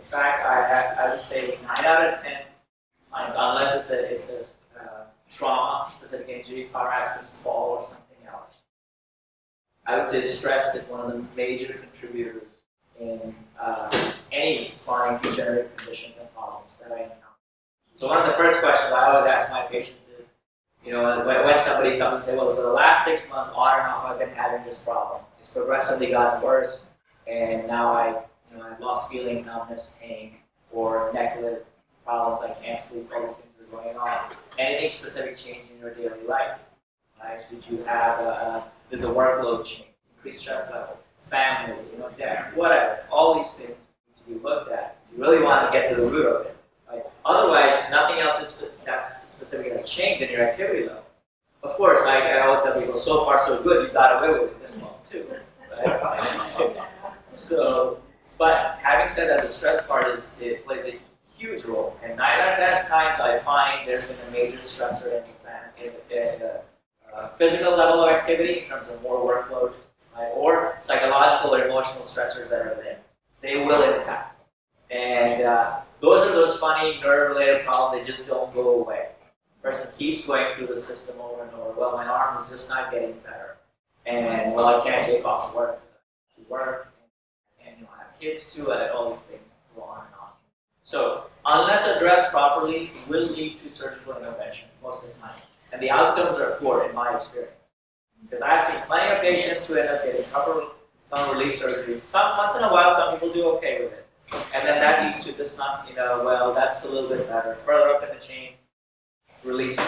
fact, I would say 9 out of 10 times, unless it's a trauma, specific injury, car accident, fall, or something else. I would say stress is one of the major contributors in any chronic degenerative conditions and problems that I encounter. So one of the first questions I always ask my patients is, you know, when somebody comes and says, well, for the last 6 months, on and off, I've been having this problem. It's progressively gotten worse, and now I've lost feeling, numbness, pain, or neck-related problems. I can't sleep. All these things are going on. Anything specific change in your daily life? Right? Did you have did the workload change? Increased stress level? Family? Death? Whatever. All these things need to be looked at. You really want to get to the root of it. Right? Otherwise, nothing else that's specific has changed in your activity level. Of course, I always tell people, so far so good. You got away with it this month too. Right? So, but having said that, the stress part it plays a huge role. And 9 out of 10 times, I find there's been a major stressor in the physical level of activity in terms of more workload, right? Or psychological or emotional stressors that are there. They will impact. And those are those funny nerve-related problems. They just don't go away. The person keeps going through the system over and over. Well, my arm is just not getting better. And, well, I can't take off work because I have to work. And I have kids too, and all these things go on and on. So, unless addressed properly, it will lead to surgical intervention most of the time. And the outcomes are poor in my experience. Because I've seen plenty of patients who end up getting tongue release surgeries. Once in a while, some people do okay with it. And then that leads to this not, well, that's a little bit better. Further up in the chain, release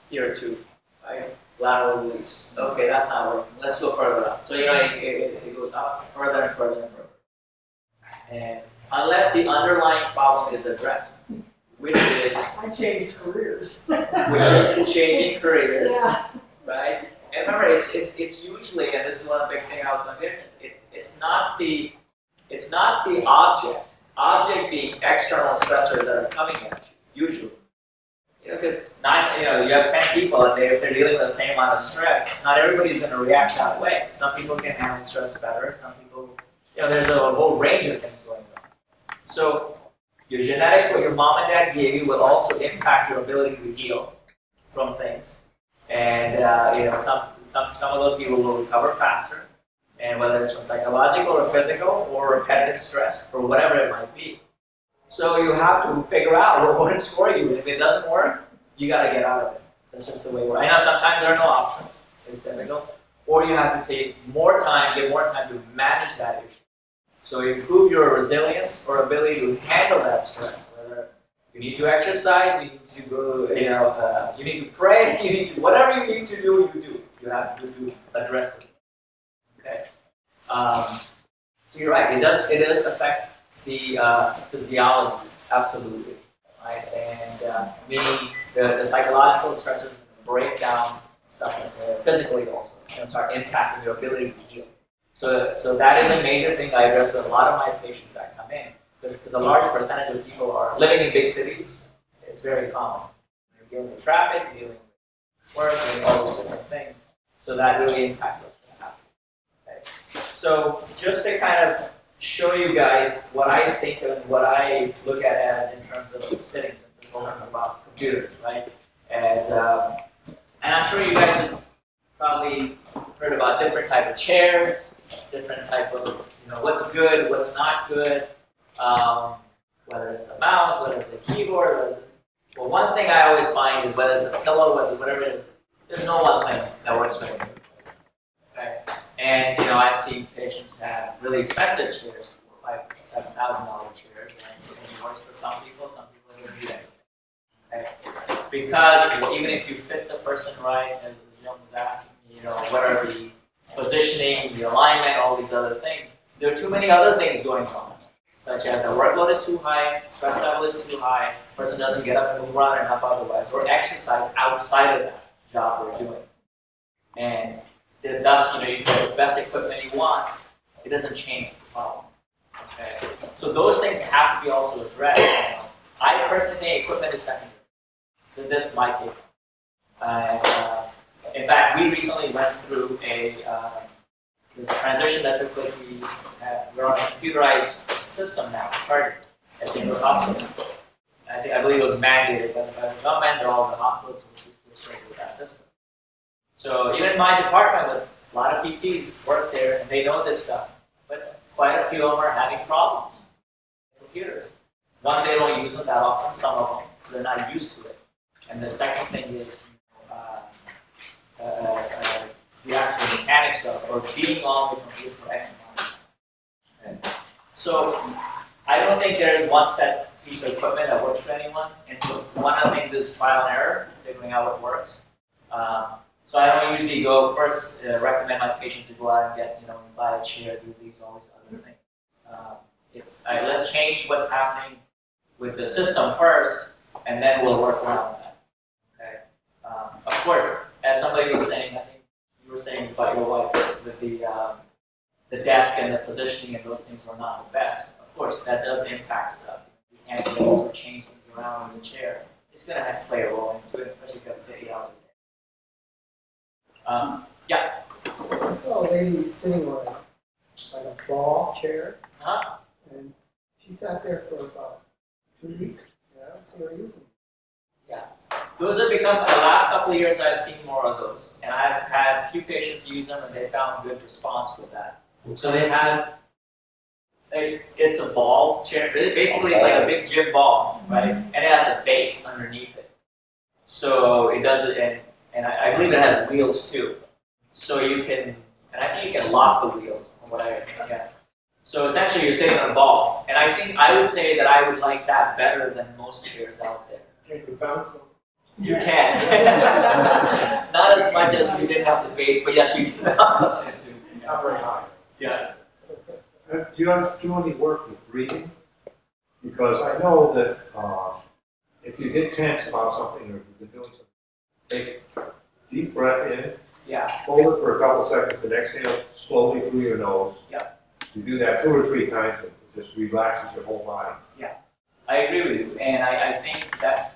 here too, right? Lateral release. Okay, that's not working. Let's go further up. So, it goes up further and further and further. And unless the underlying problem is addressed, which is... I changed careers. which is changing careers, yeah. Right? And remember, it's usually, and this is one of the big things I was going to mention, it's not the object. Object being external stressors that are coming at you, usually. Because you have 10 people, and if they're dealing with the same amount of stress, not everybody's going to react that way. Some people can handle stress better. Some people, there's a whole range of things going on. So your genetics, what your mom and dad gave you, will also impact your ability to heal from things. And some of those people will recover faster. And whether it's from psychological or physical or repetitive stress or whatever it might be. So you have to figure out what works for you. And if it doesn't work, you got to get out of it. That's just the way it works. I know sometimes there are no options. It's difficult. Or you have to take more time, get more time to manage that issue. So improve your resilience or ability to handle that stress. Whether you need to exercise, you need to go, you need to pray, you need to, whatever you need to do, you do. You have to address this. Okay. So you're right. It does affect the physiology, absolutely, right? And meaning the psychological stressors break down stuff physically also. It's going to start impacting your ability to heal. So that is a major thing I address with a lot of my patients that come in, because a large percentage of people are living in big cities. It's very common. You're dealing with traffic, you're dealing with work, and all those different things. So that really impacts what's going to happen. Okay. So just to kind of show you guys what I think of, what I look at as in terms of sitting, since this whole thing is about computers, right? And I'm sure you guys have probably heard about different type of chairs, different type of, what's good, what's not good, whether it's the mouse, whether it's the keyboard. Well, one thing I always find is whether it's the pillow, whatever it is, there's no one thing that works for me. Okay? And I've seen patients have really expensive chairs, $5,000, $7,000 chairs, and it works for some people don't need it. Okay? Because even if you fit the person right, as the gentleman was asking me, what are the positioning, the alignment, all these other things, there are too many other things going on, such as the workload is too high, stress level is too high, person doesn't get up and move around enough otherwise, or exercise outside of that job we're doing. And thus, you get the best equipment you want, it doesn't change the problem. Okay? So those things have to be also addressed. I personally think equipment is secondary. This is my take. In fact, we recently went through a transition that took place. We're on a computerized system now, Target. at St. Louis Hospital. I believe it was mandated by the government that all the hospitals would be switching to that system. So even in my department, with a lot of PTs work there, and they know this stuff, but quite a few of them are having problems with computers. One, they don't use them that often, some of them, so they're not used to it. And the second thing is the actual mechanics of, or being on the computer for X amount of time. Okay. So I don't think there's one set piece of equipment that works for anyone. And so one of the things is trial and error, figuring out what works. So I don't usually go first recommend my patients to go out and get, buy a chair, do these, all these other things. Let's change what's happening with the system first, and then we'll work around that. Okay. Of course, as somebody was saying, I think you were saying about your wife with the desk and the positioning and those things were not the best. Of course, that does impact stuff. You can't raise or change things around in the chair. It's going to have to play a role into it, especially if you have to sit 8 hours a day. Yeah. I saw a lady sitting on like a ball chair, and she sat there for about 2 weeks. Yeah, I don't see her using it. Yeah. Those have become, the last couple of years I've seen more of those. And I've had a few patients use them and they found good response with that. So they have, it's a ball chair. Basically, it's like a big gym ball, right? And it has a base underneath it. So it does it, and I believe it has wheels too. So you can, and I think you can lock the wheels from what yeah. So essentially you're sitting on a ball. And I think I would say that I would like that better than most chairs out there. Can you bounce them? You can. Not as much as we didn't have the base, but yes, you can bounce something too. Not very high. Yeah. Do you only work with breathing? Because I know that if you get tense about something or you've been doing something, take deep breath in, hold it for a couple seconds, and exhale slowly through your nose. Yeah. You do that 2 or 3 times, it just relaxes your whole body. Yeah. I agree with you, and I think that